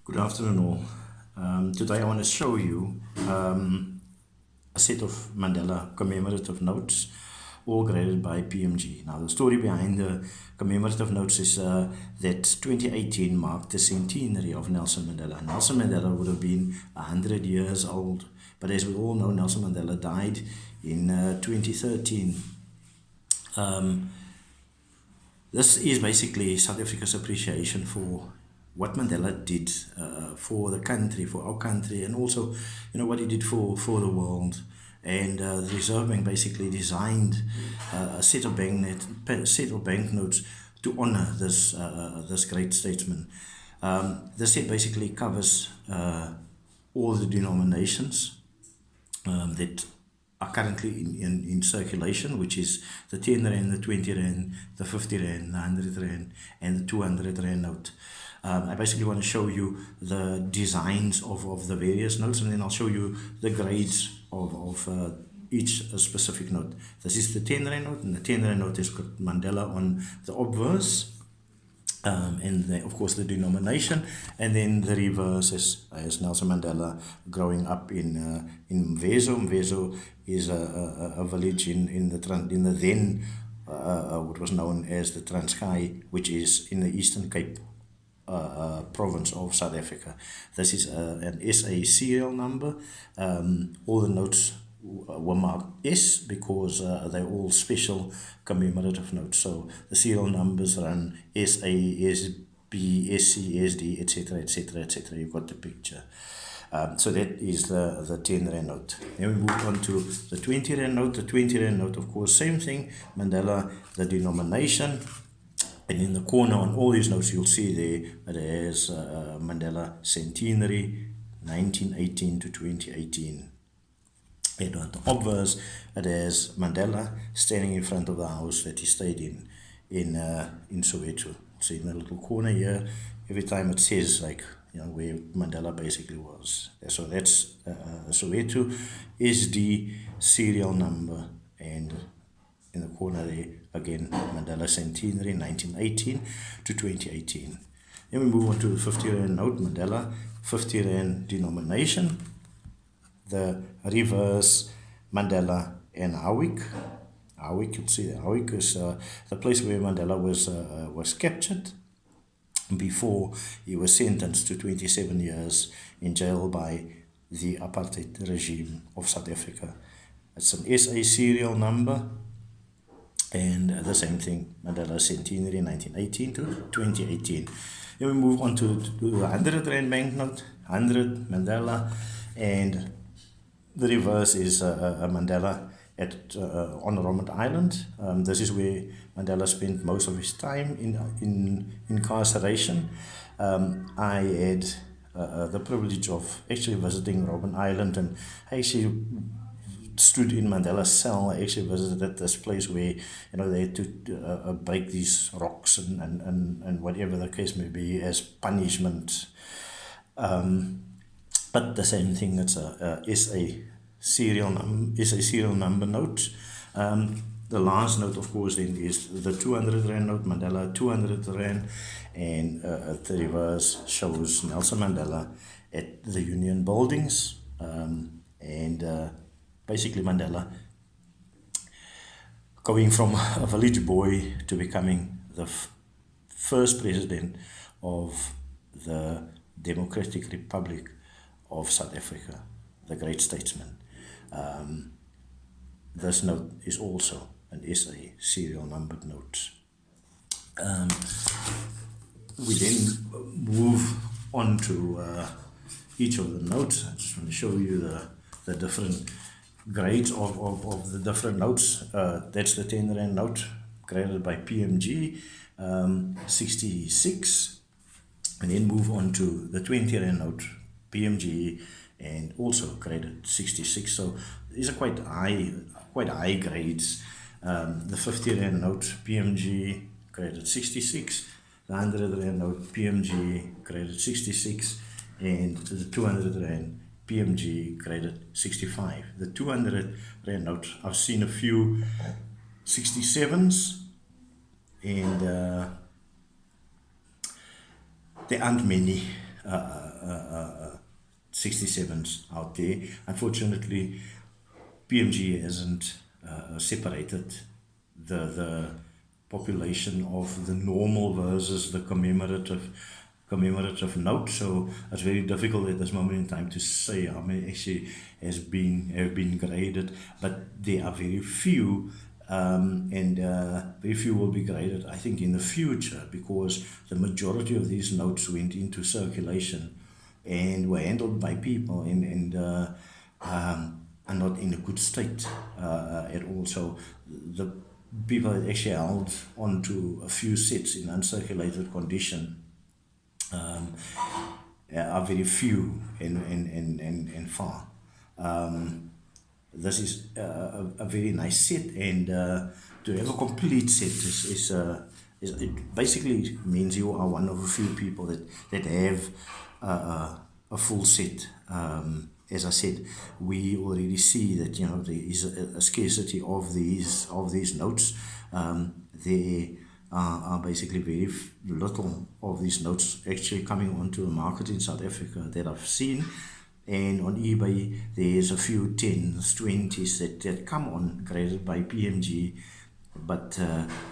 Good afternoon all. Today I want to show you a set of Mandela commemorative notes, all graded by PMG. Now the story behind the commemorative notes is that 2018 marked the centenary of Nelson Mandela. Nelson Mandela would have been 100 years old, but as we all know, Nelson Mandela died in 2013. This is basically South Africa's appreciation for what Mandela did for the country, for our country, and also, what he did for the world. And the Reserve Bank basically designed a set of banknotes to honor this great statesman. This set basically covers all the denominations that are currently in circulation, which is the 10 Rand, the 20 Rand, the 50 Rand, the 100 Rand, and the 200 Rand note. I basically want to show you the designs of the various notes, and then I'll show you the grades of each specific note. This is the 10 Rand note, and the 10 Rand note has got Mandela on the obverse. And of course the denomination, and then the reverse is Nelson Mandela growing up in Mvezo. Mvezo is a village in the then what was known as the Transkei, which is in the Eastern Cape province of South Africa. This is an SA serial number. All the notes were marked S because they're all special commemorative notes. So the serial numbers run SA, SB, SC, SD, etc., etc., etc. You've got the picture. So that is the 10 Rand note. Then we move on to the 20 Rand note. The 20 Rand note, of course, same thing. Mandela, the denomination. And in the corner on all these notes, you'll see there it has Mandela Centenary, 1918 to 2018. And on the obverse, it has Mandela standing in front of the house that he stayed in Soweto. So in the little corner here, every time it says where Mandela basically was. So that's Soweto SD serial number, and in the corner there again Mandela Centenary 1918 to 2018. Then we move on to the 50 Rand note, Mandela 50 Rand denomination. The reverse Mandela and Howick. Howick, you'll see that Howick is the place where Mandela was captured before he was sentenced to 27 years in jail by the apartheid regime of South Africa. It's an SA serial number, and the same thing, Mandela Centenary 1918 to 2018. Then we move on to the 100 Rand banknote, 100 Mandela, and the reverse is a Mandela on Robben Island. This is where Mandela spent most of his time in incarceration. I had the privilege of actually visiting Robben Island, and I actually stood in Mandela's cell. I actually visited this place where they had to break these rocks and whatever the case may be as punishment. But the same thing, it's a SA serial number note. The last note, of course, then is the 200 Rand note, Mandela 200 Rand, and the reverse shows Nelson Mandela at the Union Buildings, and basically Mandela going from a village boy to becoming the first president of the Democratic Republic of South Africa, the great statesman. This note is also an SA serial numbered note. We then move on to each of the notes. I just want to show you the different grades of the different notes. That's the 10 Rand note graded by PMG, 66. And then move on to the 20 Rand note, PMG, and also graded 66. So these are quite high grades. The 50 Rand note, PMG, graded 66. The 100 Rand note, PMG, graded 66. And the 200 Rand, PMG, graded 65. The 200 Rand note, I've seen a few 67s, and there aren't many 67s out there. Unfortunately, PMG hasn't separated the population of the normal versus the commemorative note. So it's very difficult at this moment in time to say how many actually have been graded, but there are very few. And very few will be graded, I think, in the future, because the majority of these notes went into circulation and were handled by people are not in a good state at all. So the people that actually held on to a few sets in uncirculated condition are very few and far. This is a very nice set, and to have a complete set is it basically means you are one of a few people that have a full set. As I said, we already see that there is a scarcity of these notes. There are basically very little of these notes actually coming onto the market in South Africa that I've seen. And on eBay, there's a few 10s, 20s that come on graded by PMG, but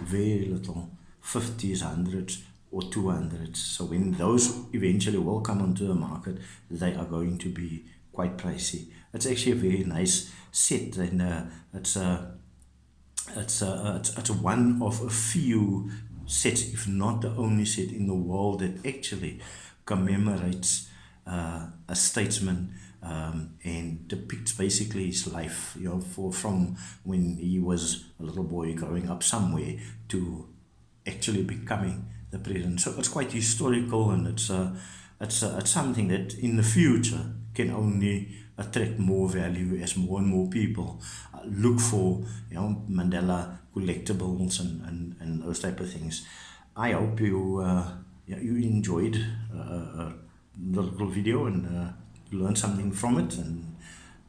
very little 50s, 100s, or 200s. So when those eventually will come onto the market, they are going to be quite pricey. It's actually a very nice set, and it's one of a few sets, if not the only set in the world, that actually commemorates a statesman and depicts basically his life, from when he was a little boy growing up somewhere to actually becoming the president. So it's quite historical, and it's something that in the future can only attract more value as more and more people look for Mandela collectibles and those type of things. I hope you enjoyed the little video and learned something from it, and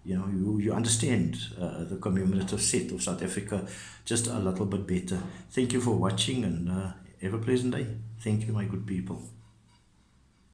you understand the commemorative set of South Africa just a little bit better. Thank you for watching, and have a pleasant day. Thank you, my good people.